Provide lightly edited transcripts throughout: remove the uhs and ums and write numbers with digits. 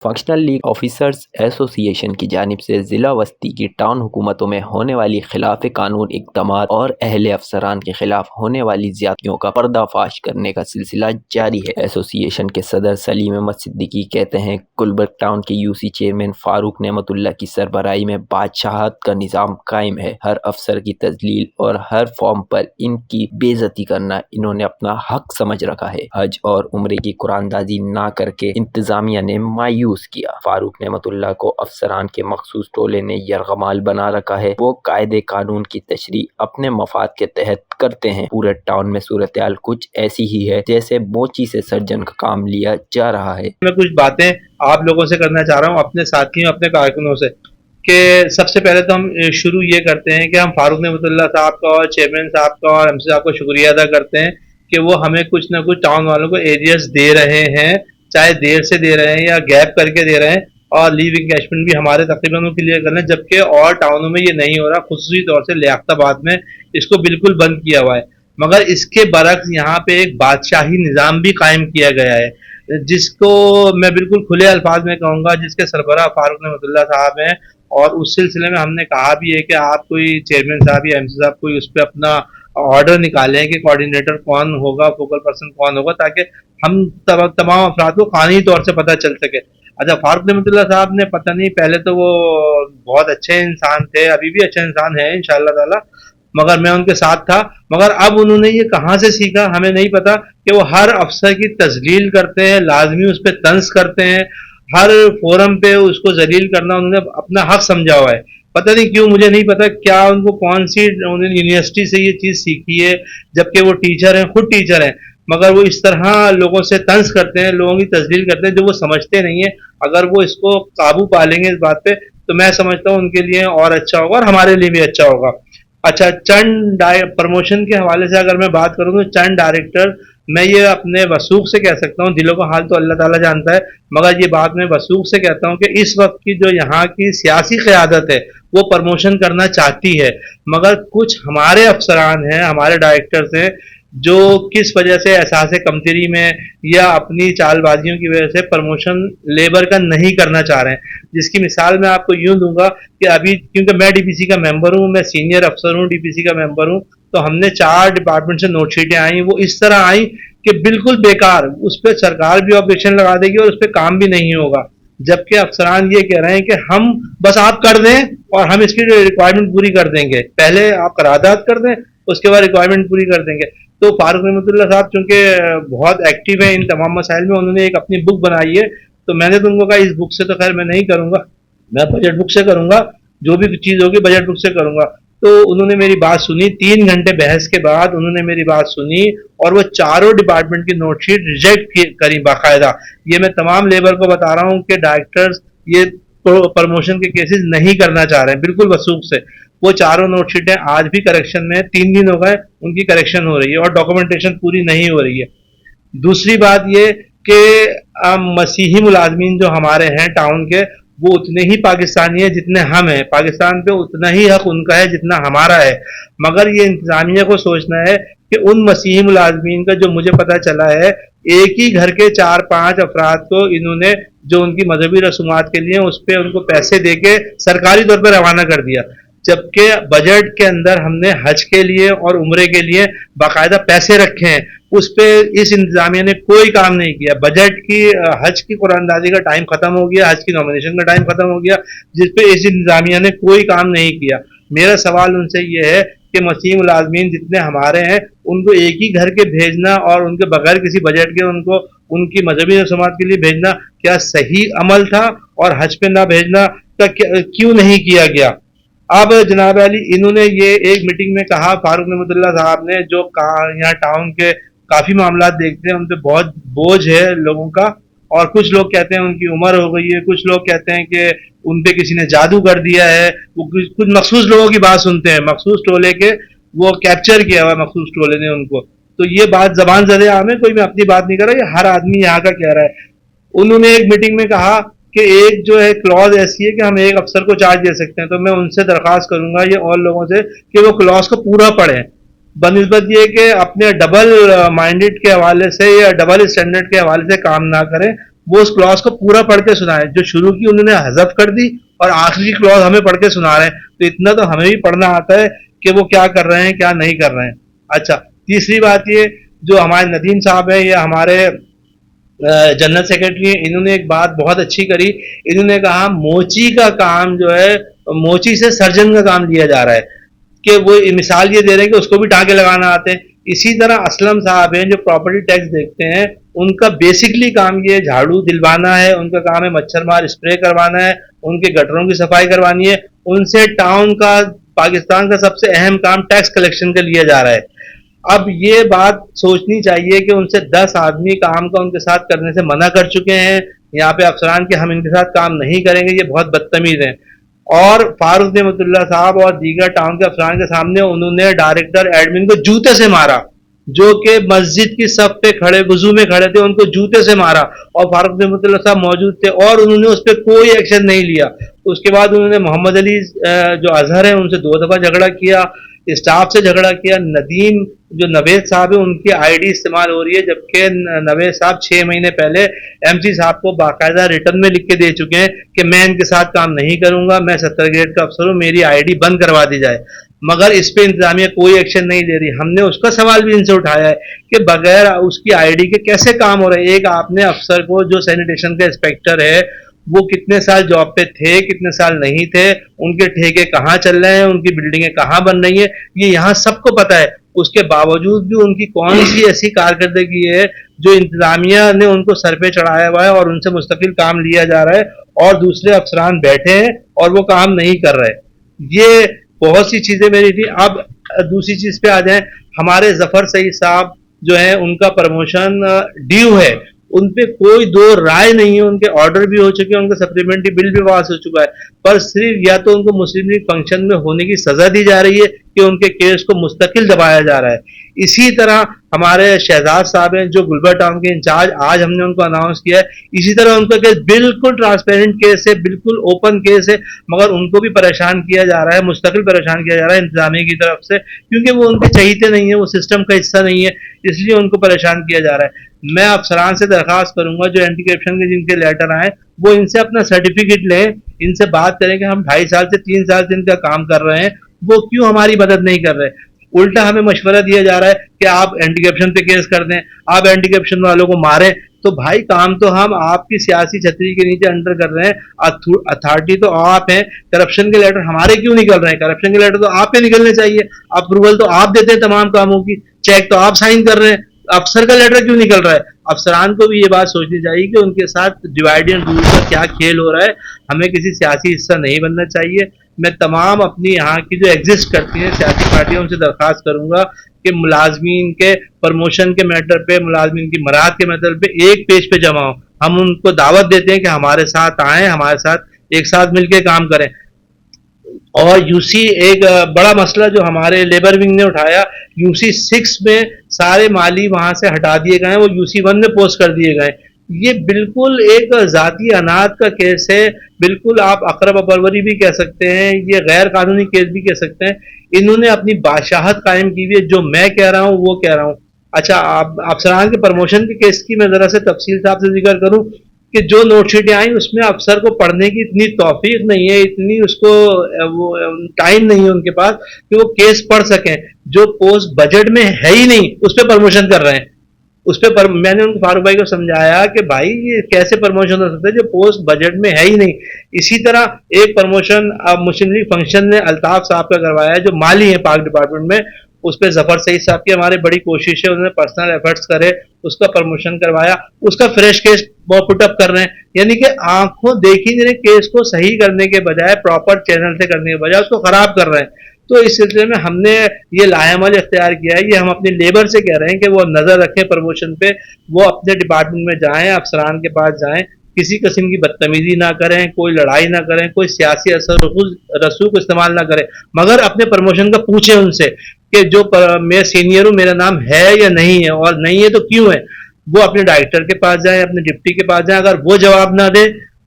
Functional league officers ایسوسی ایشن کی جانب سے ضلع وسطی کی ٹاؤن حکومتوں میں ہونے والی خلاف قانون اقدامات اور اہل افسران کے خلاف ہونے والی زیادتیوں کا پردہ فاش کرنے کا سلسلہ جاری ہے۔ ایسوسی ایشن کے صدر سلیم احمد صدیقی کہتے ہیں گلبرگ ٹاؤن کے یو سی چیئرمین فاروق نعمت اللہ کی سربراہی میں بادشاہت کا نظام قائم ہے۔ ہر افسر کی تذلیل اور ہر فارم پر ان کی بے عزتی کرنا انہوں نے اپنا حق سمجھ رکھا ہے۔ حج اور عمرے کی قرآن دازی نہ کر کے انتظامیہ نے مایوس کیا۔ فاروق نعمت اللہ کو افسران کے مخصوص ٹولے نے یرغمال بنا رکھا ہے۔ وہ قاعدے قانون کی تشریح اپنے مفاد کے تحت کرتے ہیں۔ پورے ٹاؤن میں صورتحال کچھ ایسی ہی ہے جیسے موچی سے سرجن کا کام لیا جا رہا ہے۔ میں کچھ باتیں آپ لوگوں سے کرنا چاہ رہا ہوں، اپنے ساتھیوں اپنے کارکنوں سے، کہ سب سے پہلے تو ہم شروع یہ کرتے ہیں کہ ہم فاروق نعمت اللہ صاحب کا اور چیئرمین صاحب کا اور ایم سی صاحب کا شکریہ ادا کرتے ہیں کہ وہ ہمیں کچھ نہ کچھ ٹاؤن والوں کو ایریاز دے رہے ہیں، چاہے دیر سے دے رہے ہیں یا گیپ کر کے دے رہے ہیں، اور لیو انکیشمنٹ بھی ہمارے تقریباً کلیئر کرنا، جبکہ اور ٹاؤنوں میں یہ نہیں ہو رہا، خصوصی طور سے لیاقت آباد میں اس کو بالکل بند کیا ہوا ہے۔ مگر اس کے برعکس یہاں پہ ایک بادشاہی نظام بھی قائم کیا گیا ہے، جس کو میں بالکل کھلے الفاظ میں کہوں گا، جس کے سربراہ فاروق نعمت اللہ صاحب ہیں، اور اس سلسلے میں ہم نے کہا بھی ہے کہ آپ کوئی چیئرمین صاحب یا ایم سی صاحب کوئی اس پہ اپنا آرڈر نکالیں کہ کوآرڈینیٹر کون ہوگا، فوکل پرسن کون ہوگا، تاکہ ہم تمام افراد کو قانونی طور سے پتہ چل سکے۔ اچھا، فاروق نعمت اللہ صاحب نے پتہ نہیں، پہلے تو وہ بہت اچھے انسان تھے، ابھی بھی اچھے انسان ہیں انشاءاللہ تعالی، مگر میں ان کے ساتھ تھا، مگر اب انہوں نے یہ کہاں سے سیکھا ہمیں نہیں پتا کہ وہ ہر افسر کی تذلیل کرتے ہیں، لازمی اس پہ طنز کرتے ہیں، ہر فورم پہ اس کو ذلیل کرنا انہوں نے اپنا حق سمجھا ہوا ہے۔ پتہ نہیں کیوں، مجھے نہیں پتا کیا ان کو کون سی یونیورسٹی سے یہ چیز سیکھی ہے، جبکہ وہ ٹیچر ہیں، خود ٹیچر ہیں، مگر وہ اس طرح لوگوں سے طنز کرتے ہیں، لوگوں کی تذلیل کرتے ہیں جو وہ سمجھتے نہیں ہیں۔ اگر وہ اس کو قابو پا لیں گے اس بات پہ تو میں سمجھتا ہوں ان کے لیے اور اچھا ہوگا اور ہمارے لیے بھی اچھا ہوگا۔ اچھا، چند پروموشن کے حوالے سے اگر میں بات کروں تو چند ڈائریکٹر، میں یہ اپنے وثوق سے کہہ سکتا ہوں، دلوں کا حال تو اللہ تعالیٰ جانتا ہے، مگر یہ بات میں وثوق سے کہتا ہوں کہ اس وقت کی جو یہاں کی سیاسی قیادت ہے وہ پروموشن کرنا چاہتی ہے، مگر کچھ ہمارے افسران ہیں، ہمارے ڈائریکٹرز ہیں، جو کس وجہ سے احساس کمتری میں یا اپنی چال بازیوں کی وجہ سے پروموشن لیبر کا نہیں کرنا چاہ رہے ہیں۔ جس کی مثال میں آپ کو یوں دوں گا کہ ابھی کیونکہ میں ڈی پی سی کا ممبر ہوں، میں سینئر افسر ہوں، ڈی پی سی کا ممبر ہوں، تو ہم نے 4 ڈپارٹمنٹ سے نوٹ شیٹیں آئیں، وہ اس طرح آئیں کہ بالکل بیکار، اس پہ سرکار بھی آبجیکشن لگا دے گی اور اس پہ کام بھی نہیں ہوگا، جبکہ افسران یہ کہہ رہے ہیں کہ ہم بس آپ کر دیں اور ہم اس کی ریکوائرمنٹ پوری کر دیں گے، پہلے آپ قرارداد کر دیں اس کے بعد ریکوائرمنٹ پوری کر دیں گے۔ تو فاروق نعمت اللہ صاحب چونکہ بہت ایکٹیو ہیں ان تمام مسائل میں، انہوں نے ایک اپنی بک بنائی ہے، تو میں نے تم کو کہا اس بک سے تو خیر میں نہیں کروں گا، میں بجٹ بک سے کروں گا، جو بھی چیز ہوگی بجٹ بک سے کروں گا۔ تو انہوں نے میری بات سنی، 3 گھنٹے بحث کے بعد انہوں نے میری بات سنی اور وہ چاروں ڈپارٹمنٹ کی نوٹ شیٹ ریجیکٹ کری باقاعدہ۔ یہ میں تمام لیبر کو بتا رہا ہوں کہ ڈائریکٹرز یہ پروموشن کے کیسز نہیں کرنا چاہ رہے ہیں، بالکل وثوق سے۔ وہ چاروں نوٹ شیٹیں آج بھی کریکشن میں، 3 دن ہو گئے ان کی کریکشن ہو رہی ہے اور ڈاکومنٹیشن پوری نہیں ہو رہی ہے۔ دوسری بات یہ کہ مسیحی ملازمین جو ہمارے ہیں ٹاؤن کے، وہ اتنے ہی پاکستانی ہیں جتنے ہم ہیں، پاکستان پہ اتنا ہی حق ان کا ہے جتنا ہمارا ہے، مگر یہ انتظامیہ کو سوچنا ہے کہ ان مسیحی ملازمین کا جو مجھے پتا چلا ہے، ایک ہی گھر کے 4-5 افراد کو انہوں نے جو ان کی مذہبی رسومات کے لیے اس پہ ان کو پیسے دے کے سرکاری طور پہ روانہ کر دیا، جبکہ بجٹ کے اندر ہم نے حج کے لیے اور عمرے کے لیے باقاعدہ پیسے رکھے ہیں، اس پہ اس انتظامیہ نے کوئی کام نہیں کیا۔ بجٹ کی حج کی قرآن دازی کا ٹائم ختم ہو گیا، حج کی نامینیشن کا ٹائم ختم ہو گیا، جس پہ اس انتظامیہ نے کوئی کام نہیں کیا۔ میرا سوال ان سے یہ ہے کہ مسیحی ملازمین جتنے ہمارے ہیں ان کو ایک ہی گھر کے بھیجنا اور ان کے بغیر کسی بجٹ کے ان کو ان کی مذہبی رسومات کے لیے بھیجنا کیا صحیح عمل تھا، اور حج پہ نہ بھیجنا کیوں نہیں کیا گیا؟ اب جناب علی، انہوں نے یہ ایک میٹنگ میں کہا، فاروق نعمت اللہ صاحب نے، جو یہاں ٹاؤن کے کافی معاملات دیکھتے ہیں، ان پہ بہت بوجھ ہے لوگوں کا، اور کچھ لوگ کہتے ہیں ان کی عمر ہو گئی ہے، کچھ لوگ کہتے ہیں کہ ان پہ کسی نے جادو کر دیا ہے، وہ کچھ مخصوص لوگوں کی بات سنتے ہیں، مخصوص ٹولے کے وہ کیپچر کیا ہوا مخصوص ٹولے نے ان کو، تو یہ بات زبان زدے عام ہے، کوئی میں اپنی بات نہیں کر رہا، یہ ہر آدمی یہاں کا کہہ رہا ہے۔ انہوں نے ایک میٹنگ میں کہا کہ ایک جو ہے کلوز ایسی ہے کہ ہم ایک افسر کو چارج دے سکتے ہیں، تو میں ان سے درخواست کروں گا یہ اور لوگوں سے کہ وہ کلوز کو پورا پڑھیں، بنسبت یہ کہ اپنے ڈبل مائنڈڈ کے حوالے سے یا ڈبل اسٹینڈرڈ کے حوالے سے کام نہ کریں۔ وہ اس क्लॉज को पूरा पढ़ के सुनाए, जो शुरू की उन्होंने हजफ कर दी और आखिरी क्लॉज हमें पढ़ के सुना रहे हैं। तो इतना तो हमें भी पढ़ना आता है कि वो क्या कर रहे हैं क्या नहीं कर रहे हैं। अच्छा, तीसरी बात ये, जो हमारे नदीम साहब है या हमारे जनरल सेक्रेटरी हैं, इन्होंने एक बात बहुत अच्छी करी। इन्होंने कहा मोची का काम जो है, मोची से सर्जन का काम लिया जा रहा है, कि वो मिसाल ये दे रहे हैं कि उसको भी टाँके लगाना आते हैं। इसी तरह असलम साहब हैं जो प्रॉपर्टी टैक्स देखते हैं, उनका बेसिकली काम ये झाड़ू दिलवाना है, उनका काम है मच्छर मार स्प्रे करवाना है, उनके गटरों की सफाई करवानी है। उनसे टाउन का, पाकिस्तान का सबसे अहम काम टैक्स कलेक्शन का लिया जा रहा है। अब ये बात सोचनी चाहिए कि उनसे 10 आदमी काम का उनके साथ करने से मना कर चुके हैं। यहाँ पे अफसरान के हम इनके साथ काम नहीं करेंगे, ये बहुत बदतमीज हैं। और फारूक नेमतुल्लाह साहब और दीगर टाउन के अफसरान के सामने उन्होंने डायरेक्टर एडमिन को जूते से मारा, जो कि मस्जिद की सफ पे खड़े वजू में खड़े थे, उनको जूते से मारा और फारूक नेमतुल्लाह साहब मौजूद थे और उन्होंने उस पर कोई एक्शन नहीं लिया। उसके बाद उन्होंने मोहम्मद अली जो अजहर है उनसे 2 दफा झगड़ा किया, स्टाफ से झगड़ा किया। नदीम जो नवेद साहब है उनकी आईडी इस्तेमाल हो रही है, जबकि नवेद साहब 6 महीने पहले एमसी साहब को बाकायदा रिटर्न में लिख के दे चुके हैं कि मैं इनके साथ काम नहीं करूंगा, मैं 70 ग्रेड का अफसर हूँ, मेरी आईडी बंद करवा दी जाए। मगर इस पे इंतजामिया कोई एक्शन नहीं ले रही। हमने उसका सवाल भी इनसे उठाया है कि बगैर उसकी आईडी के कैसे काम हो रहा है। एक आपने अफसर को, जो सैनिटेशन का इंस्पेक्टर है, वो कितने साल जॉब पे थे, कितने साल नहीं थे, उनके ठेके कहाँ चल रहे हैं, उनकी बिल्डिंगें कहाँ बन रही हैं, ये यहाँ सबको पता है। उसके बावजूद भी उनकी कौन सी ऐसी कारकर्दगी है जो इंतजामिया ने उनको सर पे चढ़ाया हुआ है और उनसे मुस्तकिल काम लिया जा रहा है, और दूसरे अफसरान बैठे हैं और वो काम नहीं कर रहे। ये बहुत सी चीजें मेरी थी। अब दूसरी चीज पे आ जाए, हमारे जफर सईद साहब जो है उनका प्रमोशन ड्यू है, उन पे कोई दो राय नहीं है। उनके ऑर्डर भी हो चुके हैं, उनका सप्लीमेंट्री बिल भी पास हो चुका है, पर सिर्फ या तो उनको मुस्लिम लीग फंक्शन में होने की सजा दी जा रही है कि उनके केस को मुस्तकिल दबाया जा रहा है। इसी तरह हमारे शहजाद साहब हैं जो गुलबर टाउन के इंचार्ज, आज हमने उनको अनाउंस किया है, इसी तरह उनका केस बिल्कुल ट्रांसपेरेंट केस है, बिल्कुल ओपन केस है, मगर उनको भी परेशान किया जा रहा है, मुस्तकिल परेशान किया जा रहा है इंतजामिया की तरफ से, क्योंकि वो उनके चहीते नहीं है, वो सिस्टम का हिस्सा नहीं है, इसलिए उनको परेशान किया जा रहा है। मैं अफसरान से दरखास्त करूंगा जो एंटी करप्शन के जिनके लेटर आए, वो इनसे अपना सर्टिफिकेट लें, इनसे बात करें कि हम 2.5 साल से 3 साल से इनका काम कर रहे हैं, वो क्यों हमारी मदद नहीं कर रहे। उल्टा हमें मशवरा दिया जा रहा है कि आप एंटी करप्शन पे केस कर दें, आप एंटी करप्शन वालों को मारें। तो भाई काम तो हम आपकी सियासी छतरी के नीचे अंडर कर रहे हैं, अथॉरिटी तो आप हैं, करप्शन के लेटर हमारे क्यों निकल रहे हैं? करप्शन के लेटर तो आप पे निकलने चाहिए, अप्रूवल तो आप देते हैं तमाम कामों की, चेक तो आप साइन कर रहे हैं, अफसर का लेटर क्यों निकल रहा है? अफसरान को भी ये बात सोचनी चाहिए कि उनके साथ डिवाइड एंड रूल का क्या खेल हो रहा है। हमें किसी सियासी हिस्सा नहीं बनना चाहिए। मैं तमाम अपनी यहाँ की जो एग्जिस्ट करती हैं सियासी पार्टियों से दरख्वास्त करूंगा कि मुलाजमीन के प्रमोशन के मैटर पे, मुलाजमीन की मराहत के मैटर पे एक पेज पे जमा हो। हम उनको दावत देते हैं कि हमारे साथ आएँ, हमारे साथ एक साथ मिलकर काम करें। और यूसी एक बड़ा मसला जो हमारे लेबर विंग ने उठाया, यूसी 6 में सारे माली वहां से हटा दिए गए हैं, वो यूसी 1 में पोस्ट कर दिए गए। ये बिल्कुल एक जाती अनाथ का केस है, बिल्कुल आप अकरब अपरवरी भी कह सकते हैं, ये गैर कानूनी केस भी कह सकते हैं। इन्होंने अपनी बादशाहत कायम की हुई है, जो मैं कह रहा हूँ वो कह रहा हूँ। अच्छा, अफसरान के प्रमोशन के केस की मैं जरा से तफसील साहब से जिक्र करूँ कि जो नोटशीटें आई उसमें अफसर को पढ़ने की इतनी तौफीक नहीं है, इतनी उसको वो टाइम नहीं है उनके पास कि वो केस पढ़ सकें। जो पोस्ट बजट में है ही नहीं उस पर प्रमोशन कर रहे हैं। उस पर मैंने उनको फारूक भाई को समझाया कि भाई ये कैसे प्रमोशन हो सकता है जो पोस्ट बजट में है ही नहीं। इसी तरह एक प्रमोशन मुस्लिम लीग फंक्शन ने अल्ताफ साहब का करवाया है जो माली है पाक डिपार्टमेंट में, उस पर जफर सईद साहब की हमारी बड़ी कोशिश है, उन्होंने पर्सनल एफर्ट्स करे, उसका प्रमोशन करवाया, उसका फ्रेश केस वो पुटअप कर रहे हैं। यानी कि आंखों देखी नहीं केस को सही करने के बजाय, प्रॉपर चैनल से करने के बजाय उसको खराब कर रहे हैं। तो इस सिलसिले में हमने ये लाएमल इख्तियार किया है, ये हम अपने लेबर से कह रहे हैं कि वो नजर रखें प्रमोशन पे, वो अपने डिपार्टमेंट में जाएं, अफसरान के पास जाएं, किसी किस्म की बदतमीजी ना करें, कोई लड़ाई ना करें, कोई सियासी असर रसूख इस्तेमाल ना करें, मगर अपने प्रमोशन का पूछें उनसे कि जो मैं सीनियर हूँ मेरा नाम है या नहीं है, और नहीं है तो क्यों है। वो अपने डायरेक्टर के पास जाएं, अपने डिप्टी के पास जाएं, अगर वो जवाब ना दे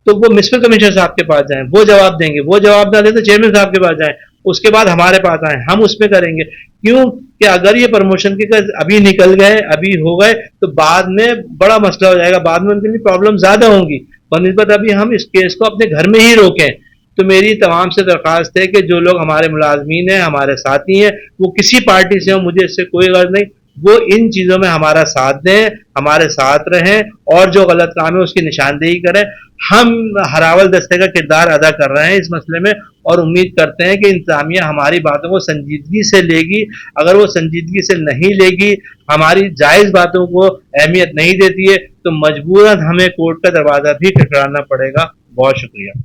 तो वो म्युनिसिपल कमिश्नर साहब के पास जाएं, वो जवाब देंगे, वो जवाब ना दे तो चेयरमैन साहब के पास जाएं। उसके बाद हमारे पास आए, हम उसमें करेंगे। क्यों कि अगर ये प्रमोशन के केस अभी निकल गए, अभी हो गए, तो बाद में बड़ा मसला हो जाएगा, बाद में उनके लिए प्रॉब्लम ज्यादा होंगी। बनिस्बत अभी हम इस केस को अपने घर में ही रोकें। तो मेरी तमाम से दरख्वास्त है कि जो लोग हमारे मुलाजमीन हैं, हमारे साथी हैं, वो किसी पार्टी से हो, मुझे इससे कोई गर्ज नहीं, वो इन चीज़ों में हमारा साथ दें, हमारे साथ रहें, और जो गलत काम है उसकी निशानदेही करें। हम हरावल दस्ते का किरदार अदा कर रहे हैं इस मसले में, और उम्मीद करते हैं कि इंतजामिया हमारी बातों को संजीदगी से लेगी। अगर वो संजीदगी से नहीं लेगी, हमारी जायज़ बातों को अहमियत नहीं देती है, तो मजबूरन हमें कोर्ट का दरवाज़ा भी खटखटाना पड़ेगा। बहुत शुक्रिया।